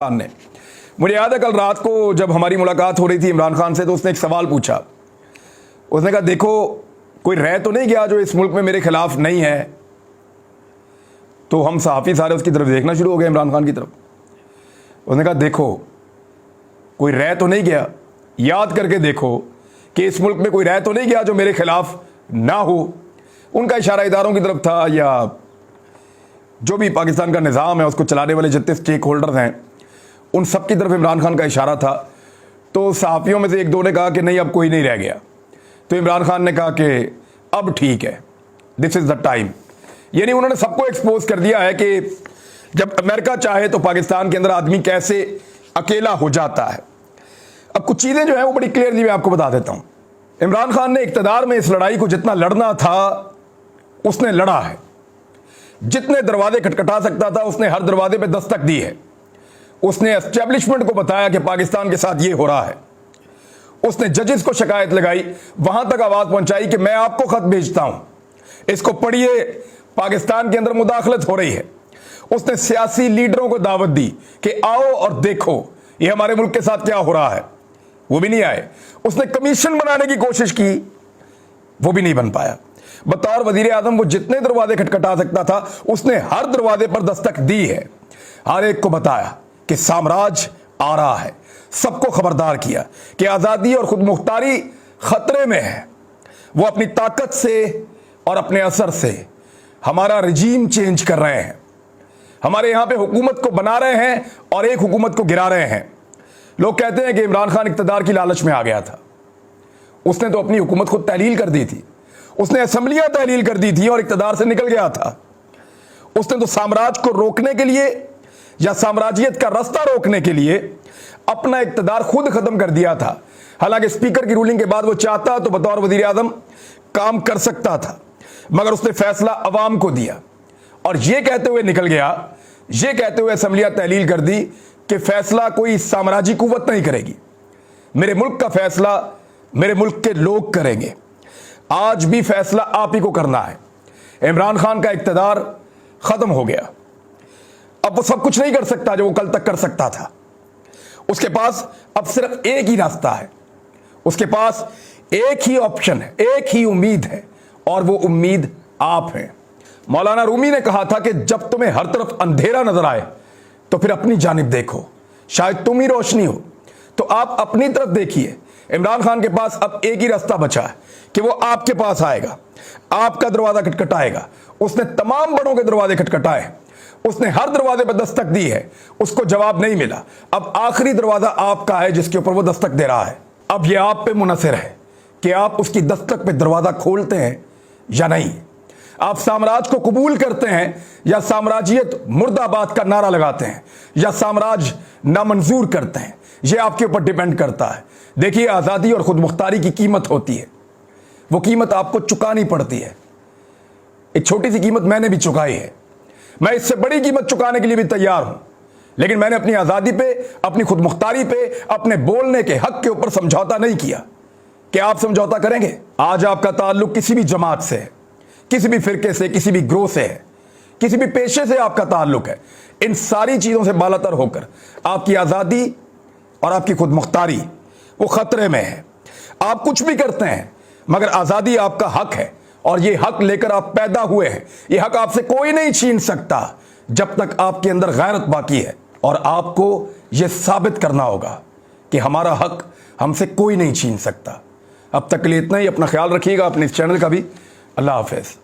खान ने, मुझे याद है कल रात को जब हमारी मुलाकात हो रही थी इमरान खान से, तो उसने एक सवाल पूछा। उसने कहा देखो कोई रह तो नहीं गया जो इस मुल्क में मेरे खिलाफ नहीं है। तो हम सहाफ़ी सारे उसकी तरफ देखना शुरू हो गए, इमरान खान की तरफ। उसने कहा देखो कोई रह तो नहीं गया, याद करके देखो कि इस मुल्क में कोई रह तो नहीं गया जो मेरे खिलाफ ना हो। उनका इशारा इदारों की तरफ था, या जो भी पाकिस्तान का निज़ाम है उसको चलाने वाले जितने स्टेक होल्डर्स हैं उन सब की तरफ इमरान खान का इशारा था। तो सहाफ़ियों में से एक दो ने कहा कि नहीं अब कोई नहीं रह गया। तो इमरान खान ने कहा कि अब ठीक है, दिस इज़ द टाइम। यानी उन्होंने सबको एक्सपोज कर दिया है कि जब अमेरिका चाहे तो पाकिस्तान के अंदर आदमी कैसे अकेला हो जाता है। अब कुछ चीज़ें जो हैं वो बड़ी क्लियरली मैं आपको बता देता हूँ। इमरान खान ने इक़्तिदार में इस लड़ाई को जितना लड़ना था उसने लड़ा है। जितने दरवाजे खटखटा सकता था उसने हर दरवाजे पे दस्तक दी है। उसने एस्टेब्लिशमेंट को बताया कि पाकिस्तान के साथ ये हो रहा है। उसने जजेस को शिकायत लगाई, वहां तक आवाज पहुंचाई कि मैं आपको खत भेजता हूं, इसको पढ़िए, पाकिस्तान के अंदर मुदाखलत हो रही है। उसने सियासी लीडरों को दावत दी कि आओ और देखो ये हमारे मुल्क के साथ क्या हो रहा है, वो भी नहीं आए। उसने कमीशन बनाने की कोशिश की, वो भी नहीं बन पाया। बतौर वजीर आजम वो जितने दरवाजे खटखटा सकता था उसने हर दरवाजे पर दस्तक दी है। हर एक को बताया कि साम्राज्य आ रहा है, सबको खबरदार किया कि आज़ादी और खुद मुख्तारी खतरे में है। वो अपनी ताकत से और अपने असर से हमारा रजीम चेंज कर रहे हैं, हमारे यहाँ पे हुकूमत को बना रहे हैं और एक हुकूमत को गिरा रहे हैं। लोग कहते हैं कि इमरान खान इक़्तिदार की लालच में आ गया था। उसने तो अपनी हुकूमत को तहलील कर दी थी, उसने असम्बलियां तहलील कर दी थी और इक़्तिदार से निकल गया था। उसने तो साम्राज्य को रोकने के लिए या साम्राज्यियत का रास्ता रोकने के लिए अपना इक़्तिदार खुद खत्म कर दिया था। हालांकि स्पीकर की रूलिंग के बाद वो चाहता तो बतौर वज़ीर आज़म काम कर सकता था, मगर उसने फैसला अवाम को दिया और ये कहते हुए निकल गया, ये कहते हुए असम्बलियां तहलील कर दी कि फैसला कोई साम्राज्यी कुव्वत नहीं करेगी, मेरे मुल्क का फैसला मेरे मुल्क के लोग करेंगे। आज भी फैसला आप ही को करना है। इमरान खान का इक़्तिदार खत्म हो गया, अब वो सब कुछ नहीं कर सकता जो वो कल तक कर सकता था। उसके पास अब सिर्फ एक ही रास्ता है, उसके पास एक ही ऑप्शन है, एक ही उम्मीद है, और वो उम्मीद आप हैं। मौलाना रूमी ने कहा था कि जब तुम्हें हर तरफ अंधेरा नजर आए तो फिर अपनी जानिब देखो, शायद तुम ही रोशनी हो। तो आप अपनी तरफ देखिए। इमरान खान के पास अब एक ही रास्ता बचा है कि वो आपके पास आएगा, आपका दरवाजा खटखटाएगा। उसने तमाम बड़ों के दरवाजे खटखटाए, उसने हर दरवाजे पर दस्तक दी है, उसको जवाब नहीं मिला। अब आखिरी दरवाजा आपका है जिसके ऊपर वो दस्तक दे रहा है। अब ये आप पे मुनहसर है कि आप उसकी दस्तक पे दरवाजा खोलते हैं या नहीं। आप साम्राज्य को कबूल करते हैं या साम्राज्यियत मुर्दाबाद का नारा लगाते हैं, या साम्राज्य नामंजूर करते हैं। यह आपके ऊपर डिपेंड करता है। देखिए, आज़ादी और खुद मुख्तारी की कीमत होती है, वो कीमत आपको चुकानी पड़ती है। एक छोटी सी कीमत मैंने भी चुकाई है, मैं इससे बड़ी कीमत चुकाने के लिए भी तैयार हूं, लेकिन मैंने अपनी आज़ादी पे, अपनी खुद मुख्तारी पे, अपने बोलने के हक के ऊपर समझौता नहीं किया। क्या आप समझौता करेंगे? आज आपका ताल्लुक किसी भी जमात से है, किसी भी फिरके से, किसी भी ग्रोह से है, किसी भी पेशे से आपका ताल्लुक है। इन सारी चीजों से बालातर होकर आपकी आज़ादी और आपकी खुद मुख्तारी वो खतरे में है। आप कुछ भी करते हैं मगर आज़ादी आपका हक है, और ये हक लेकर आप पैदा हुए हैं। ये हक आपसे कोई नहीं छीन सकता जब तक आपके अंदर गैरत बाकी है। और आपको ये साबित करना होगा कि हमारा हक हमसे कोई नहीं छीन सकता। अब तक के लिए इतना ही। अपना ख्याल रखिएगा, अपने इस चैनल का भी। अल्लाह हाफ़िज़।